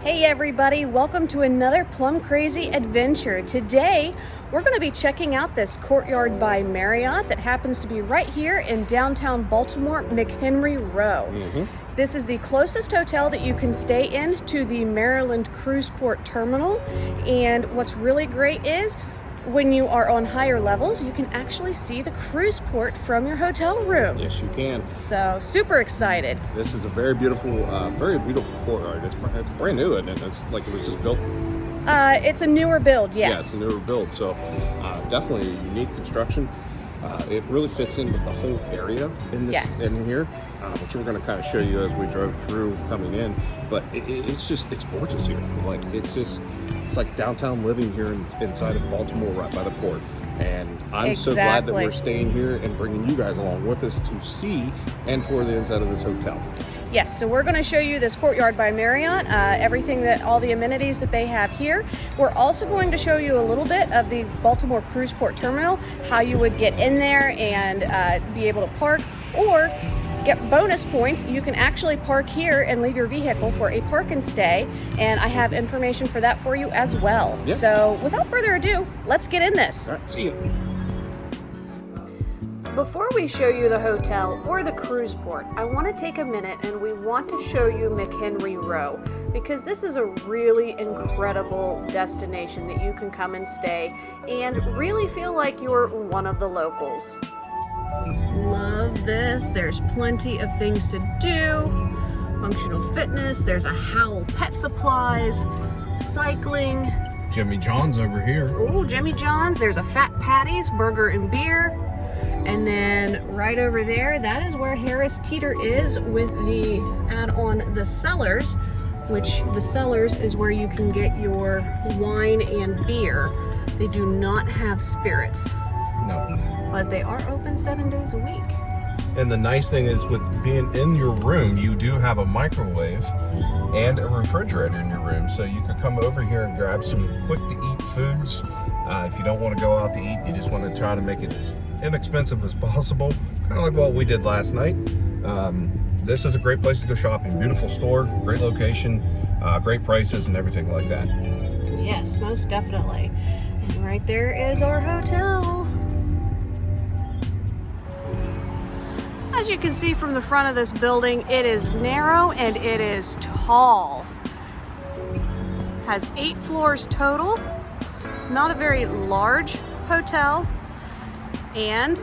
Hey everybody, welcome to another Plum Crazy adventure. Today, we're going to be checking out this Courtyard by Marriott that happens to be right here in downtown Baltimore, McHenry Row. This is the closest hotel that you can stay in to the Maryland Cruise Port Terminal. And what's really great is when you are on higher levels, you can actually see the cruise port from your hotel room. Yes, you can. So, super excited. This is a very beautiful courtyard. It's brand new, and it's like it was just built. It's a newer build, yes. Yeah, it's a newer build. So, definitely a unique construction. It really fits in with the whole area in this in here, which we're going to kind of show you as we drove through coming in. But it's gorgeous here. Like it's like downtown living here inside of Baltimore, right by the port. And I'm so glad that we're staying here and bringing you guys along with us to see and tour the inside of this hotel. Yes, so we're going to show you this Courtyard by Marriott, all the amenities that they have here. We're also going to show you a little bit of the Baltimore Cruise Port Terminal, how you would get in there and be able to park, or get bonus points. You can actually park here and leave your vehicle for a park and stay, and I have information for that for you as well. Yep. So without further ado, let's get in this. All right, see you. Before we show you the hotel or the cruise port, I want to take a minute and we want to show you McHenry Row, because this is a really incredible destination that you can come and stay and really feel like you're one of the locals. Love this. There's plenty of things to do. Functional fitness. There's a Howl Pet Supplies. Cycling. Jimmy John's over here. Oh, Jimmy John's. There's a Fat Patty's Burger and Beer. And then right over there, that is where Harris Teeter is with the add-on The Cellars, which The Cellars is where you can get your wine and beer. They do not have spirits. No. But they are open 7 days a week. And the nice thing is, with being in your room, you do have a microwave and a refrigerator in your room. So you could come over here and grab some quick to eat foods. If you don't want to go out to eat, you just want to try to make it as inexpensive as possible. Kind of like what we did last night. This is a great place to go shopping. Beautiful store, great location, great prices and everything like that. Yes, most definitely. And right there is our hotel. As you can see from the front of this building, it is narrow and it is tall. Has 8 floors total. Not a very large hotel. And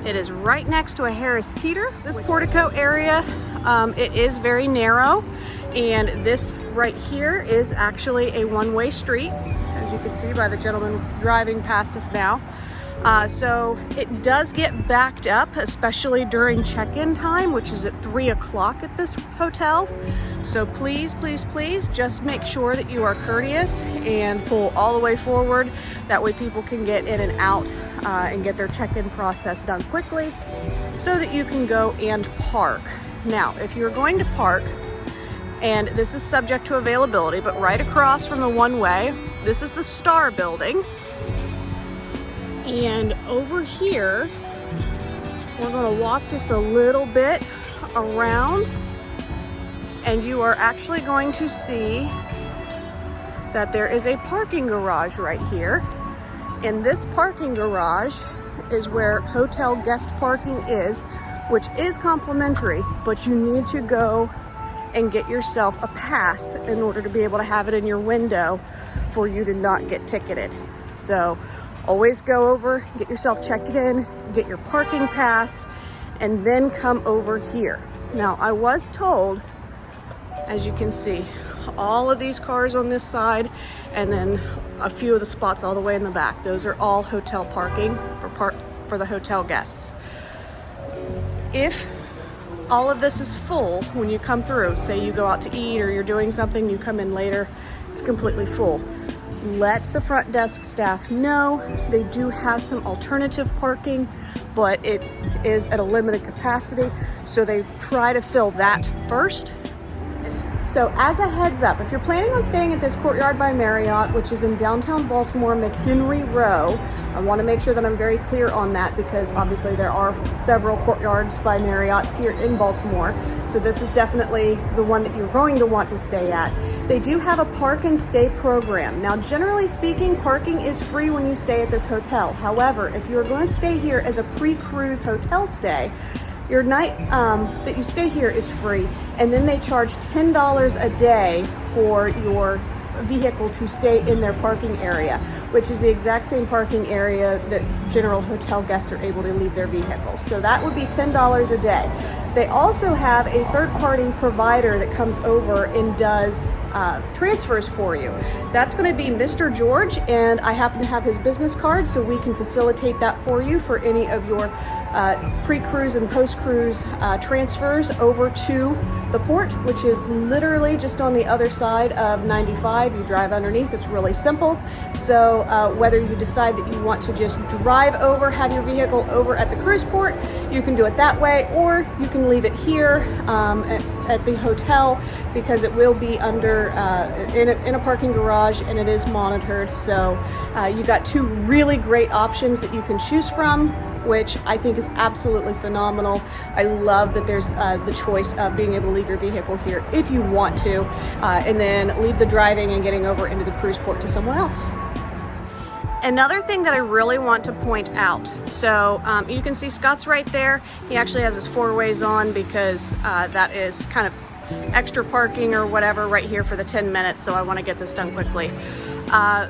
it is right next to a Harris Teeter. This portico area, it is very narrow. And this right here is actually a one-way street, as you can see by the gentleman driving past us now. So it does get backed up, especially during check-in time, which is at 3 o'clock at this hotel. So please, please, please just make sure that you are courteous and pull all the way forward. That way people can get in and out and get their check-in process done quickly so that you can go and park. Now, if you're going to park, and this is subject to availability, but right across from the one-way, this is the Star Building. And over here, we're going to walk just a little bit around, and you are actually going to see that there is a parking garage right here. And this parking garage is where hotel guest parking is, which is complimentary, but you need to go and get yourself a pass in order to be able to have it in your window for you to not get ticketed. So always go over, get yourself checked in, get your parking pass, and then come over here. Now, I was told, as you can see, all of these cars on this side, and then a few of the spots all the way in the back. Those are all hotel parking for the hotel guests. If all of this is full when you come through, say you go out to eat or you're doing something, you come in later, it's completely full. Let the front desk staff know. They do have some alternative parking, but it is at a limited capacity, so they try to fill that first. So as a heads up, if you're planning on staying at this Courtyard by Marriott, which is in downtown Baltimore, McHenry Row, I want to make sure that I'm very clear on that because obviously there are several Courtyards by Marriotts here in Baltimore. So this is definitely the one that you're going to want to stay at. They do have a park and stay program. Now, generally speaking, parking is free when you stay at this hotel. However, if you're going to stay here as a pre-cruise hotel stay, your night that you stay here is free, and then they charge $10 a day for your vehicle to stay in their parking area, which is the exact same parking area that general hotel guests are able to leave their vehicles. So that would be $10 a day. They also have a third-party provider that comes over and does transfers for you. That's going to be Mr. George, and I happen to have his business card, so we can facilitate that for you for any of your pre-cruise and post-cruise transfers over to the port, which is literally just on the other side of 95. You drive underneath. It's really simple. So whether you decide that you want to just drive over, have your vehicle over at the cruise port, you can do it that way, or you can leave it here at the hotel, because it will be under in a parking garage, and it is monitored. So you got two really great options that you can choose from, which I think is absolutely phenomenal. I love that there's the choice of being able to leave your vehicle here if you want to, and then leave the driving and getting over into the cruise port to someone else. Another thing that I really want to point out, so you can see Scott's right there. He actually has his four-ways on because that is kind of extra parking or whatever right here for the 10 minutes, so I want to get this done quickly.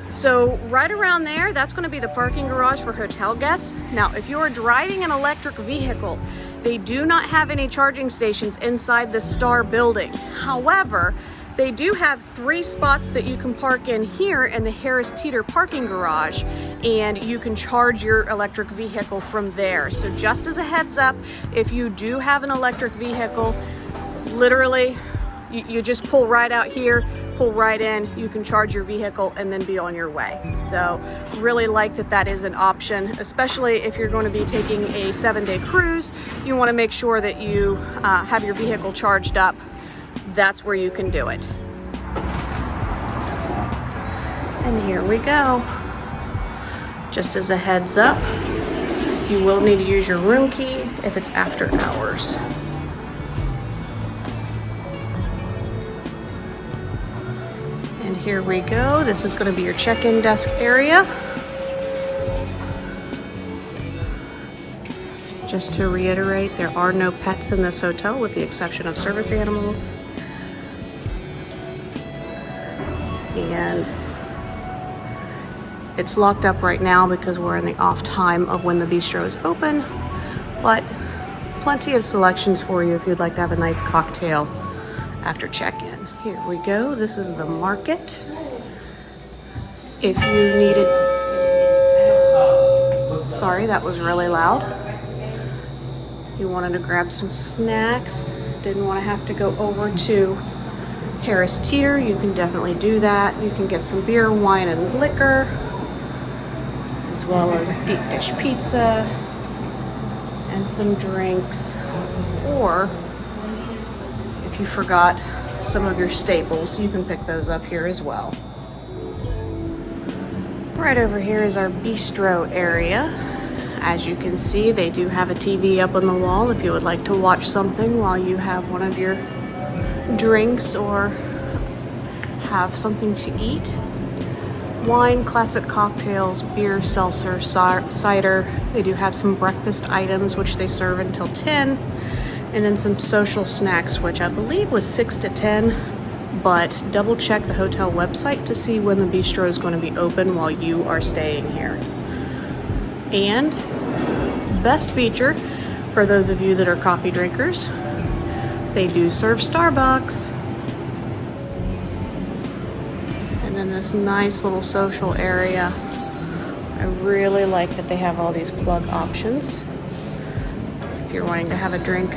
So right around there, that's going to be the parking garage for hotel guests. Now, if you are driving an electric vehicle, they do not have any charging stations inside the Star building. However, they do have 3 spots that you can park in here in the Harris Teeter parking garage, and you can charge your electric vehicle from there. So just as a heads up, if you do have an electric vehicle, literally you just pull right out here, pull right in, you can charge your vehicle and then be on your way. So really like that that is an option, especially if you're going to be taking a 7-day cruise. You want to make sure that you have your vehicle charged up. That's where you can do it. And here we go. Just as a heads up, you will need to use your room key if it's after hours. And here we go. This is going to be your check-in desk area. Just to reiterate, there are no pets in this hotel with the exception of service animals. And it's locked up right now because we're in the off time of when the bistro is open, but plenty of selections for you if you'd like to have a nice cocktail after check-in. Here we go. This is the market. If you needed, sorry, that was really loud. You wanted to grab some snacks, didn't want to have to go over to Harris Teeter, you can definitely do that. You can get some beer, wine, and liquor, as well as deep dish pizza and some drinks. Or if you forgot some of your staples, you can pick those up here as well. Right over here is our bistro area. As you can see, they do have a TV up on the wall if you would like to watch something while you have one of your drinks or have something to eat. Wine, classic cocktails, beer, seltzer, cider. They do have some breakfast items which they serve until 10, and then some social snacks, which I believe was 6 to 10, but double check the hotel website to see when the bistro is going to be open while you are staying here. And best feature for those of you that are coffee drinkers, they do serve Starbucks. And then this nice little social area. I really like that they have all these plug options. If you're wanting to have a drink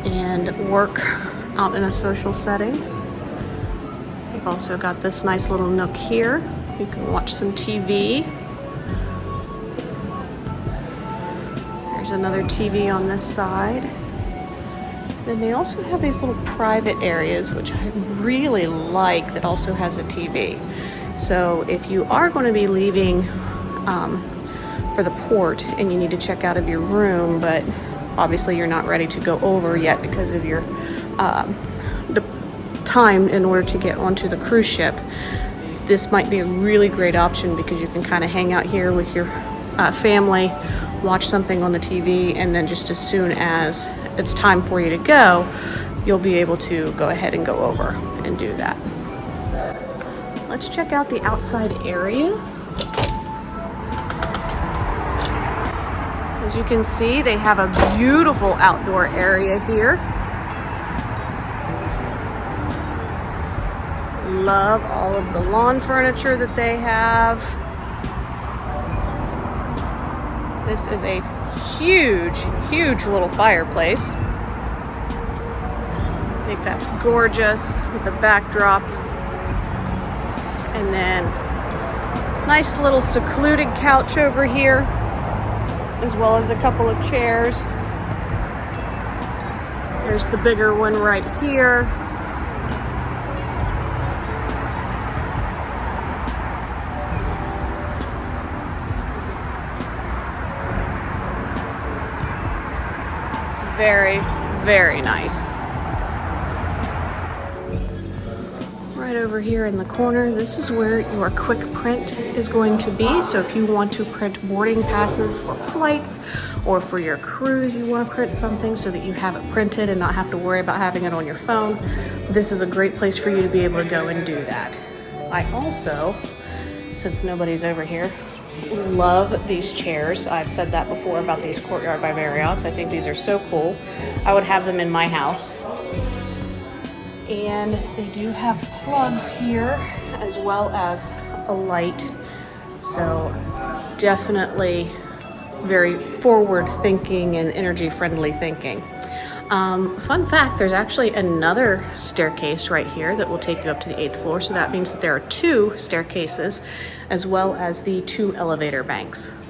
and work out in a social setting. We've also got this nice little nook here. You can watch some TV. There's another TV on this side. Then they also have these little private areas, which I really like, that also has a TV. So if you are going to be leaving for the port and you need to check out of your room, but obviously you're not ready to go over yet because of your the time in order to get onto the cruise ship, this might be a really great option because you can kind of hang out here with your family, watch something on the TV, and then just as soon as it's time for you to go, you'll be able to go ahead and go over and do that. Let's check out the outside area. As you can see, they have a beautiful outdoor area here. Love all of the lawn furniture that they have. This is a huge, huge little fireplace. I think that's gorgeous with the backdrop. And then nice little secluded couch over here, as well as a couple of chairs. There's the bigger one right here. Very, very nice. Right over here in the corner, this is where your quick print is going to be. So if you want to print boarding passes for flights or for your cruise, you want to print something so that you have it printed and not have to worry about having it on your phone, this is a great place for you to be able to go and do that. I also, since nobody's over here, love these chairs. I've said that before about these Courtyard by Marriotts. I think these are so cool. I would have them in my house. And they do have plugs here as well as a light. So definitely very forward thinking and energy friendly thinking. Fun fact, there's actually another staircase right here that will take you up to the 8th floor. So that means that there are 2 staircases as well as the 2 elevator banks.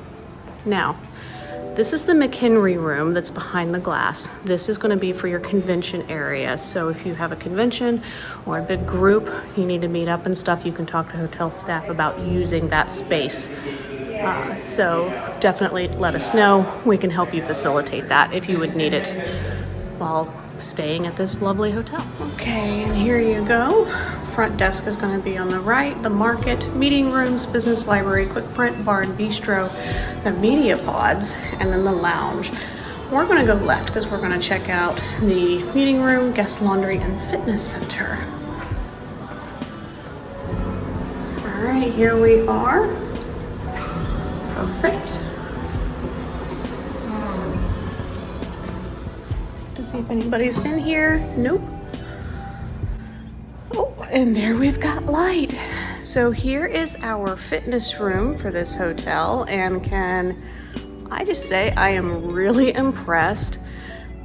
Now, this is the McHenry Room that's behind the glass. This is going to be for your convention area. So if you have a convention or a big group, you need to meet up and stuff, you can talk to hotel staff about using that space. So definitely let us know. We can help you facilitate that if you would need it while staying at this lovely hotel. Okay, and here you go. Front desk is going to be on the right, the market, meeting rooms, business library, quick print, bar and bistro, the media pods, and then the lounge. We're going to go left because we're going to check out the meeting room, guest laundry, and fitness center. All right, here we are. Perfect. To see if anybody's in here. Nope. Oh, and there we've got light. So here is our fitness room for this hotel, and can I just say I am really impressed.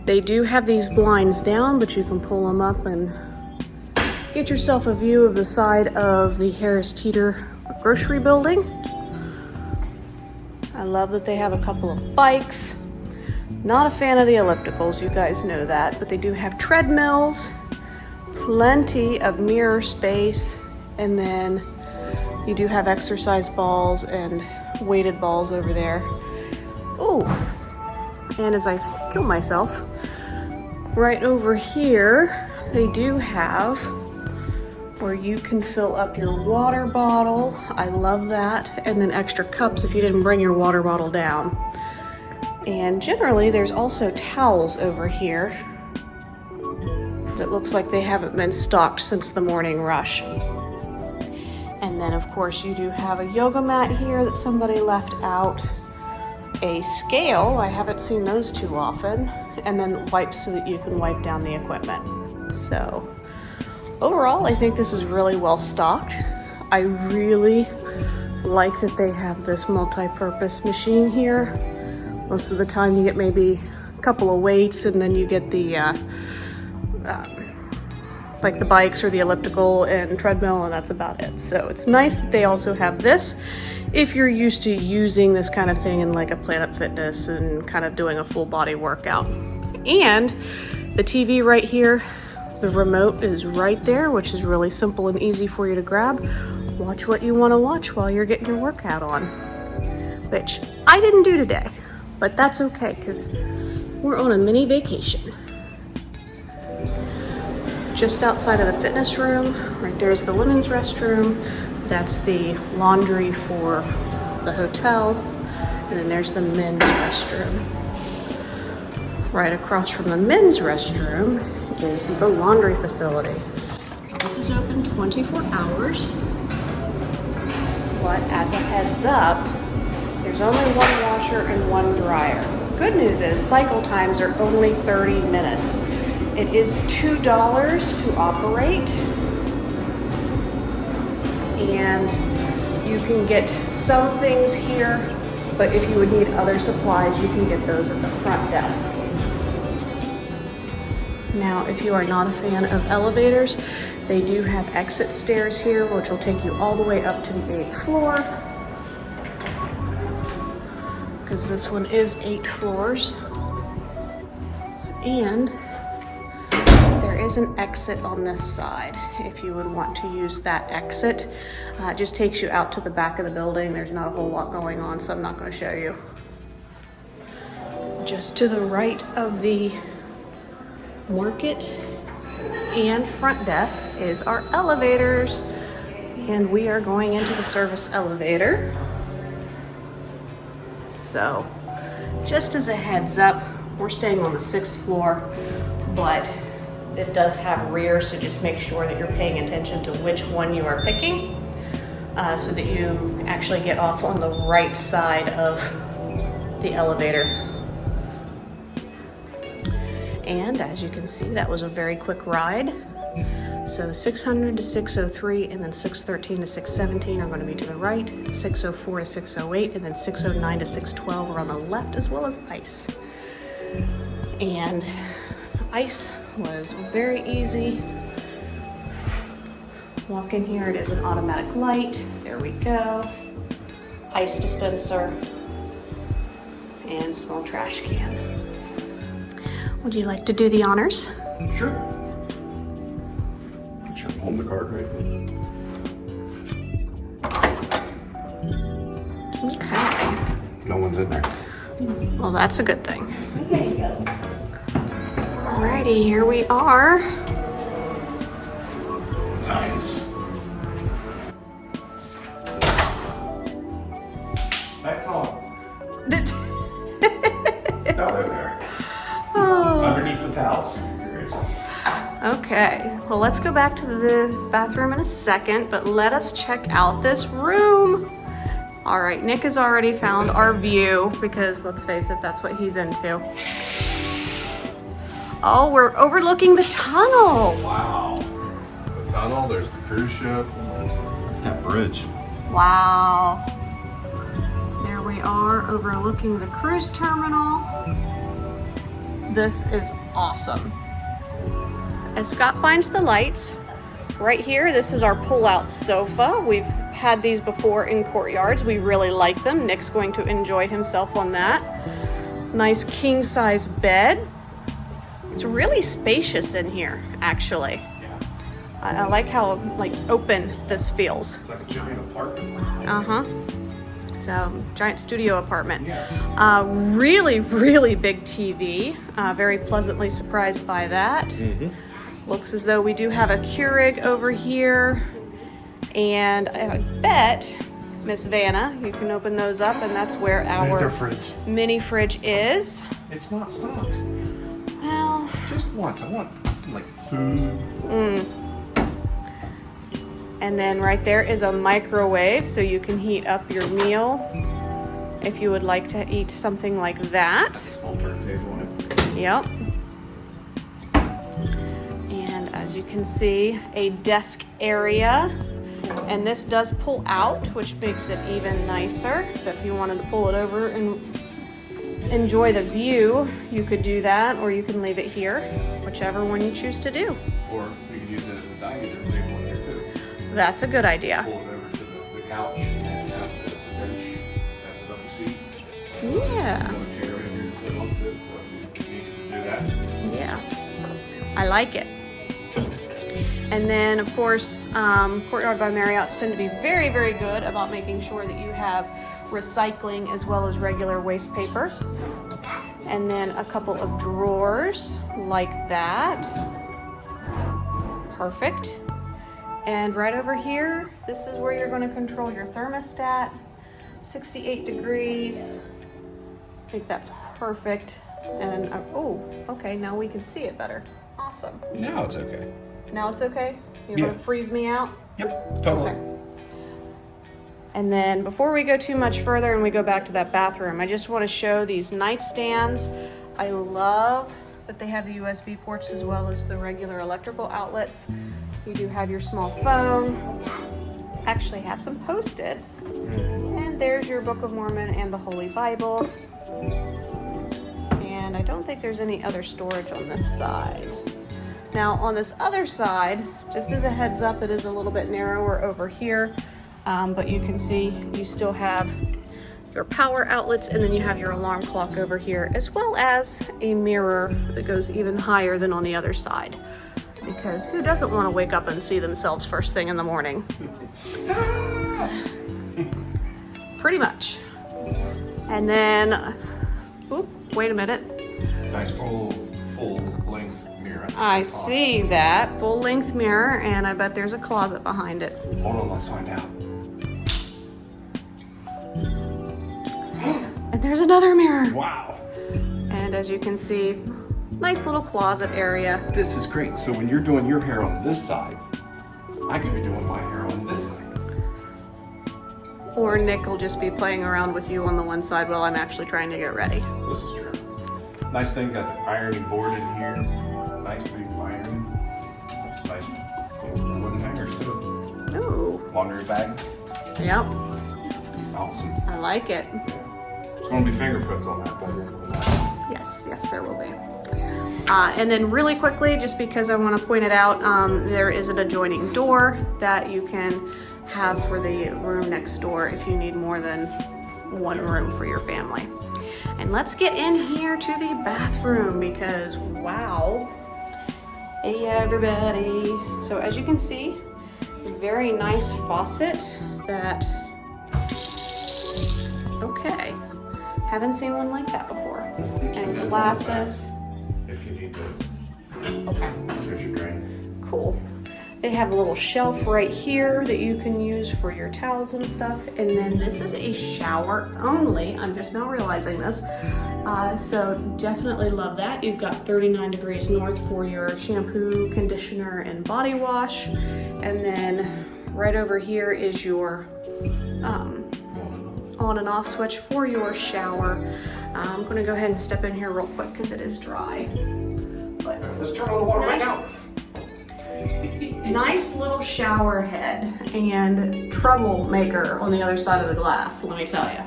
They do have these blinds down, but you can pull them up and get yourself a view of the side of the Harris Teeter grocery building. I love that they have a couple of bikes. Not a fan of the ellipticals, you guys know that, but they do have treadmills, plenty of mirror space, and then you do have exercise balls and weighted balls over there. Oh, and as I kill myself, right over here, they do have where you can fill up your water bottle. I love that. And then extra cups if you didn't bring your water bottle down. And generally there's also towels over here that looks like they haven't been stocked since the morning rush. And then of course you do have a yoga mat here that somebody left out. A scale, I haven't seen those too often. And then wipes so that you can wipe down the equipment. So overall, I think this is really well stocked. I really like that they have this multi-purpose machine here. Most of the time you get maybe a couple of weights and then you get the like the bikes or the elliptical and treadmill, and that's about it. So it's nice that they also have this if you're used to using this kind of thing in like a Planet Fitness and kind of doing a full body workout. And The TV right here, the remote is right there, which is really simple and easy for you to grab. Watch what you want to watch while you're getting your workout on, which I didn't do today, but that's okay because we're on a mini vacation. Just outside of the fitness room, right there's the women's restroom. That's the laundry for the hotel. And then there's the men's restroom. Right across from the men's restroom is the laundry facility. This is open 24 hours. But as a heads up, there's only one washer and one dryer. Good news is cycle times are only 30 minutes. It is $2 to operate. And you can get some things here, but if you would need other supplies, you can get those at the front desk. Now, if you are not a fan of elevators, they do have exit stairs here, which will take you all the way up to the 8th floor. Because this one is 8 floors. And there is an exit on this side if you would want to use that exit. It just takes you out to the back of the building. There's not a whole lot going on, so I'm not going to show you. Just to the right of the market and front desk is our elevators, and we are going into the service elevator. So just as a heads up, we're staying on the 6th floor, but it does have rear, so just make sure that you're paying attention to which one you are picking, so that you actually get off on the right side of the elevator. And as you can see, that was a very quick ride. So 600 to 603, and then 613 to 617 are going to be to the right, 604 to 608, and then 609 to 612 are on the left, as well as ice. And ice was very easy. Walk in here, it is an automatic light. There we go. Ice dispenser and small trash can. Would you like to do the honors? Sure. Make sure I'm holding the card right. Okay. No one's in there. Well, that's a good thing. Alrighty, here we are. Nice. That's all. No, they're there. Oh. Underneath the towels. Okay, well, let's go back to the bathroom in a second, but let us check out this room. All right, Nick has already found our view because, let's face it, that's what he's into. Oh, we're overlooking the tunnel. Wow. The tunnel, there's the cruise ship. That bridge. Wow. There we are overlooking the cruise terminal. This is awesome. As Scott finds the lights, right here, this is our pull-out sofa. We've had these before in Courtyards. We really like them. Nick's going to enjoy himself on that. Nice king-size bed. It's really spacious in here, actually. Yeah. I like how open this feels. It's like a giant apartment. Uh-huh. So, giant studio apartment. Yeah. Really, really big TV. Very pleasantly surprised by that. Mm-hmm. Looks as though we do have a Keurig over here. And I bet, Miss Vanna, you can open those up, and that's where our fridge. mini fridge is. It's not stocked. Well, Just once. I want like food. and then right there is a microwave, so you can heat up your meal if you would like to eat something like that. A small turntable on it. Yep. And as you can see, a desk area. And this does pull out, which makes it even nicer. So if you wanted to pull it over and enjoy the view, you could do that, or you can leave it here, whichever one you choose to do. Or you can use it as a dining room table in here too. That's a good idea. Pull it over to the couch and have the bench as another seat. Yeah. Another chair right here to sit on too, so if you needed to do that. Yeah. I like it. And then, of course, Courtyard by Marriott's tend to be very, very good about making sure that you have recycling as well as regular waste paper. And then a couple of drawers like that. Perfect. And right over here, this is where you're going to control your thermostat. 68 degrees. I think that's perfect. And oh, okay, now we can see it better. Awesome. Now it's okay. Now it's okay? You're gonna freeze me out? Yep, totally. Okay. And then before we go too much further and we go back to that bathroom, I just want to show these nightstands. I love that they have the USB ports as well as the regular electrical outlets. You do have your small phone. Actually have some Post-its. And there's your Book of Mormon and the Holy Bible. And I don't think there's any other storage on this side. Now on this other side, just as a heads up, it is a little bit narrower over here, but you can see you still have your power outlets, and then you have your alarm clock over here, as well as a mirror that goes even higher than on the other side. Because who doesn't want to wake up and see themselves first thing in the morning? Pretty much. And then, oop, wait a minute. Nice full length mirror. I see that full length mirror, and I bet there's a closet behind it. Hold on, let's find out. And there's another mirror. Wow. And as you can see, nice little closet area. This is great. So when you're doing your hair on this side, I could be doing my hair on this side. Or Nick will just be playing around with you on the one side while I'm actually trying to get ready. This is true. Nice thing, got the ironing board in here. Nice big iron. That's nice. Wooden hangers too. Ooh. Laundry bag. Yep. Awesome. I like it. There's going to be fingerprints on that by the end of the night. Yes, there will be. And then really quickly, just because I want to point it out, there is an adjoining door that you can have for the room next door if you need more than one room for your family. And let's get in here to the bathroom because wow. Hey everybody. So as you can see, a very nice faucet that, okay, haven't seen one like that before. And glasses. If you need to. Okay. There's your drain. Cool. They have a little shelf right here that you can use for your towels and stuff. And then this is a shower only. I'm just now realizing this. So definitely love that. You've got 39 degrees north for your shampoo, conditioner, and body wash. And then right over here is your on and off switch for your shower. I'm gonna go ahead and step in here real quick because it is dry. But let's turn on the water right now. Nice little shower head and troublemaker on the other side of the glass, let me tell you.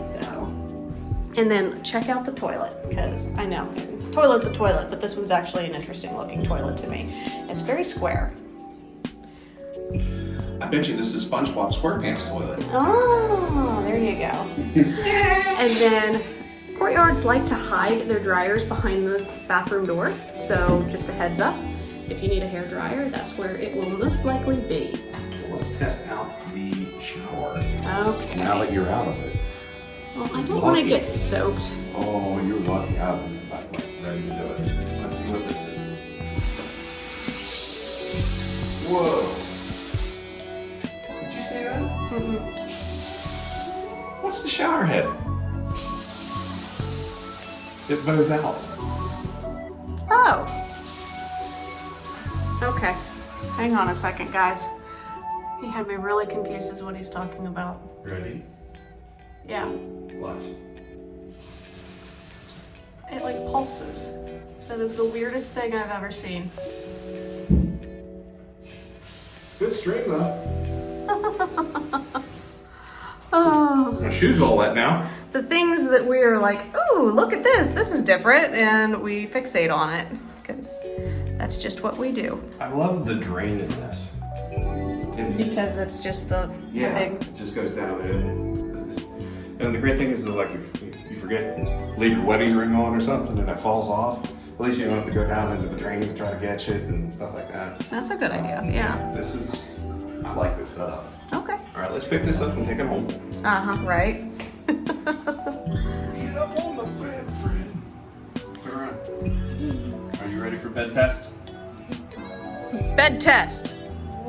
So, and then check out the toilet, because I know, toilet's a toilet, but this one's actually an interesting looking toilet to me. It's very square. I bet you this is SpongeBob SquarePants toilet. Oh, there you go. And then Courtyards like to hide their dryers behind the bathroom door, so just a heads up. If you need a hair dryer, that's where it will most likely be. Well, let's test out the shower. Okay. Now that you're out of it. Well, I don't want to get soaked. Oh, you're lucky. This is about ready to do it. Let's see what this is. Whoa. Did you see that? Mm-hmm. What's the shower head? It bows out. Oh. Okay, hang on a second, guys. He had me really confused as what he's talking about. Ready? Yeah, Watch. it like pulses. That is the weirdest thing I've ever seen. Good string though. Oh. My shoe's all wet now. The things that we are like, ooh, look at this is different, and we fixate on it, because that's just what we do. I love the drain in this. Because it's just the big... it just goes down in. And the great thing is that, like, if you forget, leave your wedding ring on or something and it falls off, At least you don't have to go down into the drain to try to catch it and stuff like that. That's a good idea, yeah. I like this setup. Okay. All right, let's pick this up and take it home. Uh-huh, right? Get up on the bed, friend. All right. Are you ready for bed test? Bed test.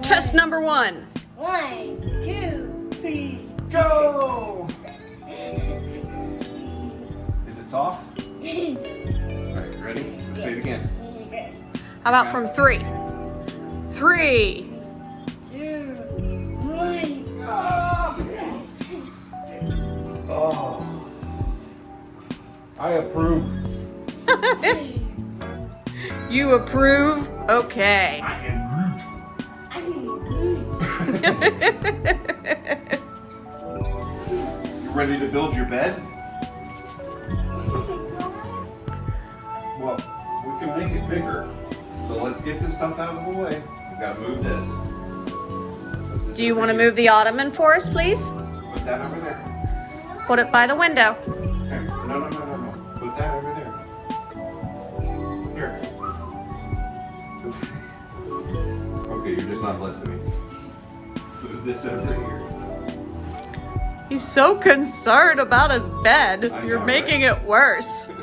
Test number 1. 1, 2, 3. Go! Is it soft? All right, ready? Let's say it again. How about from 3? 3. 2, 1. Oh. I approve. You approve? Okay. I am You ready to build your bed? Well, we can make it bigger. So let's get this stuff out of the way. We've got to move this. Do you want to move the ottoman for us, please? Put that over there. Put it by the window. Okay. No. Put that over there. Here. Okay, you're just not listening. Move this over here. He's so concerned about his bed. I You're know, making right? it worse. We'll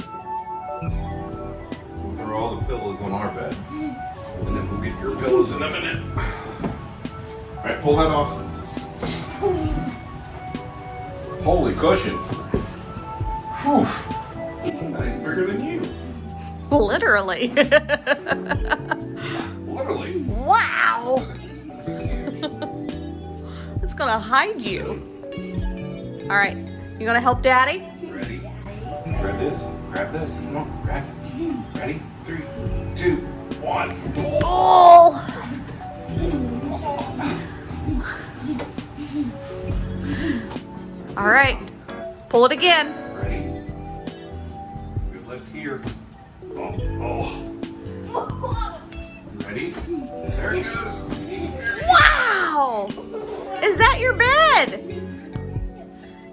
throw all the pillows on our bed. And then we'll get your pillows in a minute. All right, pull that off. Holy cushion. Whew. That is bigger than you. Literally. Literally. Wow. It's gonna hide you. All right, you gonna help Daddy? Ready? Grab this. Grab this. Come on, grab it. Ready? 3, 2, 1. Oh! All right, pull it again. Ready? Good lift here. Oh. Ready? There it goes. Wow! Is that your bed?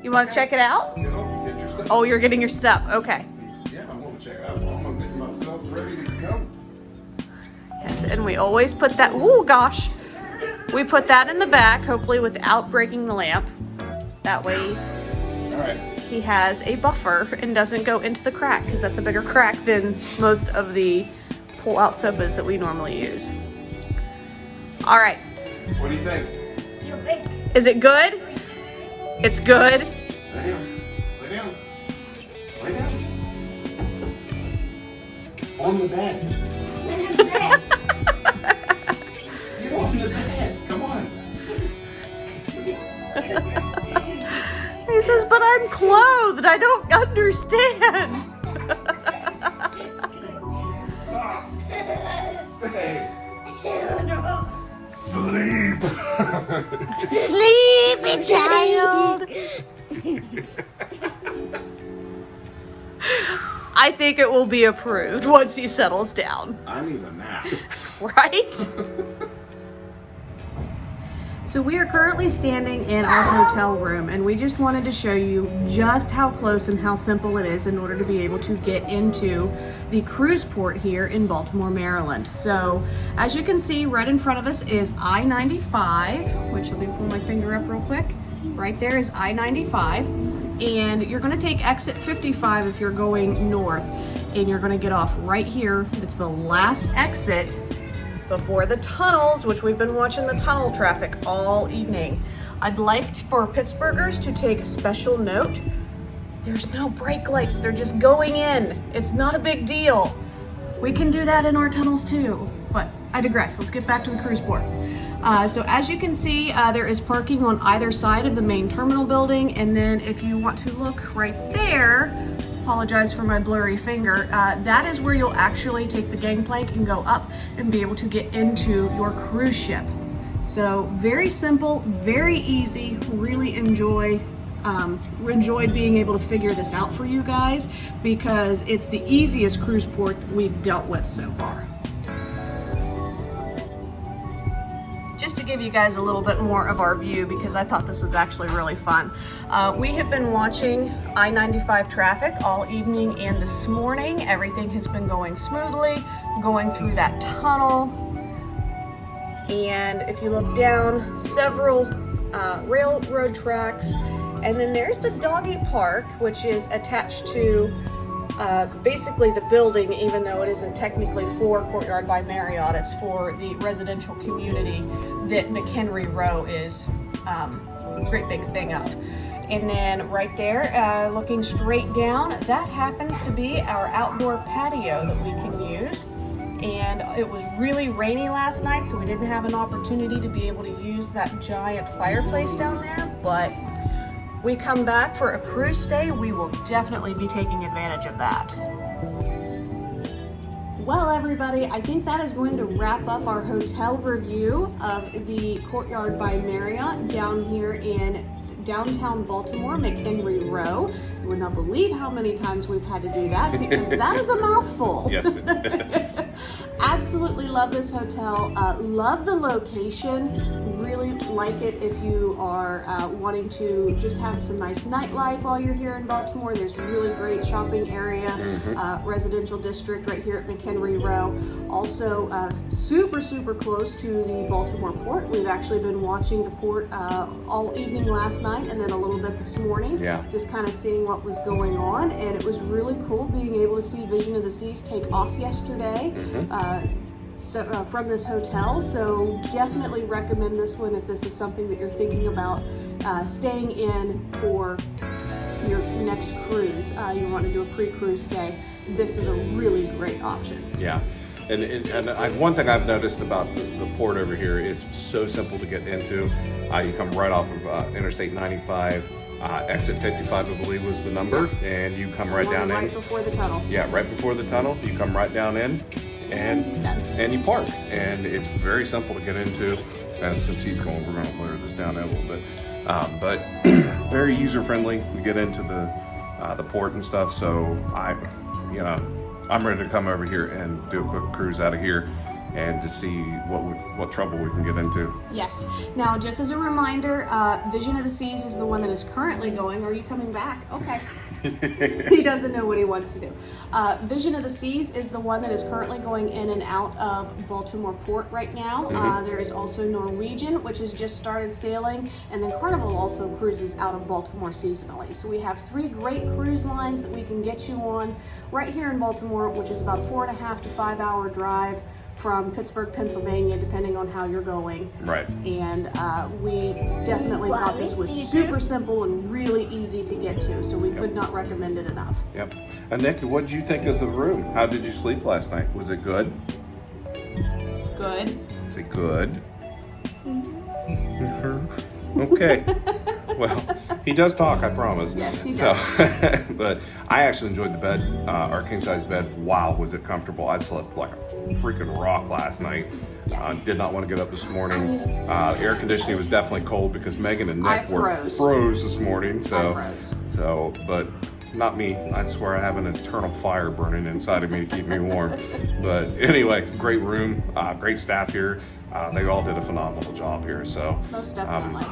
You want to check it out? Get up, get your stuff. Oh, you're getting your stuff. Okay. Yeah, I want to check it out. I'm going to get myself ready to go. Yes, and we always put that, ooh, gosh. We put that in the back, hopefully without breaking the lamp. That way All right. he has a buffer and doesn't go into the crack, because that's a bigger crack than most of the pull-out sofas that we normally use. All right. What do you think? You're big. Is it good? It's good. Lay down. Lay down. Lay down. On the bed. Get on the bed. Come on. He says, but I'm clothed. I don't understand. Stop. Stay. No. Sleep. Sleepy child. I think it will be approved once he settles down. I need a nap. Right? So we are currently standing in our hotel room, and we just wanted to show you just how close and how simple it is in order to be able to get into the cruise port here in Baltimore, Maryland. So as you can see, right in front of us is I-95, which let me pull my finger up real quick. Right there is I-95, and you're going to take exit 55 if you're going north, and you're going to get off right here. It's the last exit before the tunnels, which we've been watching the tunnel traffic all evening. I'd like for Pittsburghers to take special note. There's no brake lights, they're just going in. It's not a big deal. We can do that in our tunnels too, but I digress. Let's get back to the cruise port. So as you can see, there is parking on either side of the main terminal building, and then if you want to look right there, apologize for my blurry finger, that is where you'll actually take the gangplank and go up and be able to get into your cruise ship. So very simple, very easy, really enjoyed being able to figure this out for you guys, because it's the easiest cruise port we've dealt with so far. Just to give you guys a little bit more of our view because I thought this was actually really fun. We have been watching I-95 traffic all evening and this morning. Everything has been going smoothly, going through that tunnel. And if you look down, several railroad tracks. And then there's the doggy park, which is attached to basically the building, even though it isn't technically for Courtyard by Marriott. It's for the residential community that McHenry Row is a great big thing of. And then right there, looking straight down, that happens to be our outdoor patio that we can use. And it was really rainy last night, so we didn't have an opportunity to be able to use that giant fireplace down there, but we come back for a cruise stay, we will definitely be taking advantage of that. Well, everybody, I think that is going to wrap up our hotel review of the Courtyard by Marriott down here in downtown Baltimore, McHenry Row. You would not believe how many times we've had to do that because that is a mouthful. Yes, it is. Absolutely love this hotel. Love the location. Really like it if you are wanting to just have some nice nightlife while you're here in Baltimore. There's a really great shopping area, residential district right here at McHenry Row. Also super close to the Baltimore port. We've actually been watching the port all evening last night and then a little bit this morning. Yeah. Just kind of seeing what was going on, and it was really cool being able to see Vision of the Seas take off yesterday. From this hotel, so definitely recommend this one if this is something that you're thinking about staying in for your next cruise. You want to do a pre-cruise stay. This is a really great option. Yeah, and one thing I've noticed about the port over here is so simple to get into. You come right off of Interstate 95. Exit 55, I believe, was the number, and you come right down in. Right before the tunnel. Yeah, right before the tunnel. You come right down in. And you park, and it's very simple to get into. And since he's going, we're going to lower this down a little bit, but very user friendly. We get into the port and stuff. So I'm ready to come over here and do a quick cruise out of here, and to see what trouble we can get into. Yes. Now, just as a reminder, Vision of the Seas is the one that is currently going. Are you coming back? Okay. He doesn't know what he wants to do. Vision of the Seas is the one that is currently going in and out of Baltimore Port right now. There is also Norwegian, which has just started sailing, and then Carnival also cruises out of Baltimore seasonally. So we have 3 great cruise lines that we can get you on right here in Baltimore, which is about a 4.5 to 5 hour drive from Pittsburgh, Pennsylvania, depending on how you're going. Right. And we definitely thought this was super simple and really easy to get to, so we could not recommend it enough. Yep. And Nick, what did you think of the room? How did you sleep last night? Was it good? Good. Is it good? Okay. Well, he does talk, I promise. Yes, he does. So, but I actually enjoyed the bed, our king size bed. Wow, was it comfortable? I slept like a freaking rock last night. Yes. Did not want to get up this morning. Air conditioning was definitely cold because Megan and Nick froze this morning. So, but not me. I swear I have an internal fire burning inside of me to keep me warm. But anyway, great room, great staff here. They all did a phenomenal job here. So most definitely.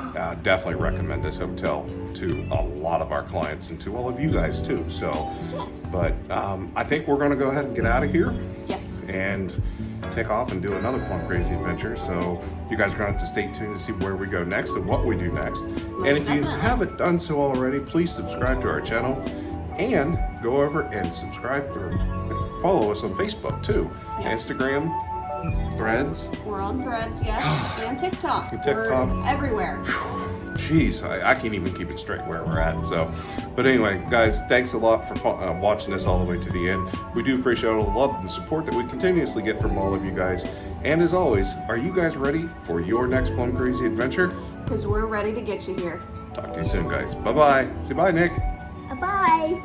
Definitely recommend this hotel to a lot of our clients and to all of you guys too. So, yes. But I think we're going to go ahead and get out of here. Yes. And take off and do another Plum Crazy adventure. So you guys are going to have to stay tuned to see where we go next and what we do next. And if you haven't done so already, please subscribe to our channel and go over and subscribe or follow us on Facebook too. Yep. Instagram, Threads. We're on Threads, yes, and TikTok. TikTok. We're everywhere. Jeez, I can't even keep it straight where we're at. So, but anyway, guys, thanks a lot for watching this all the way to the end. We do appreciate all the love and the support that we continuously get from all of you guys. And as always, are you guys ready for your next Plum Crazy adventure? Because we're ready to get you here. Talk to you soon, guys. Bye-bye. Say bye, Nick. Bye.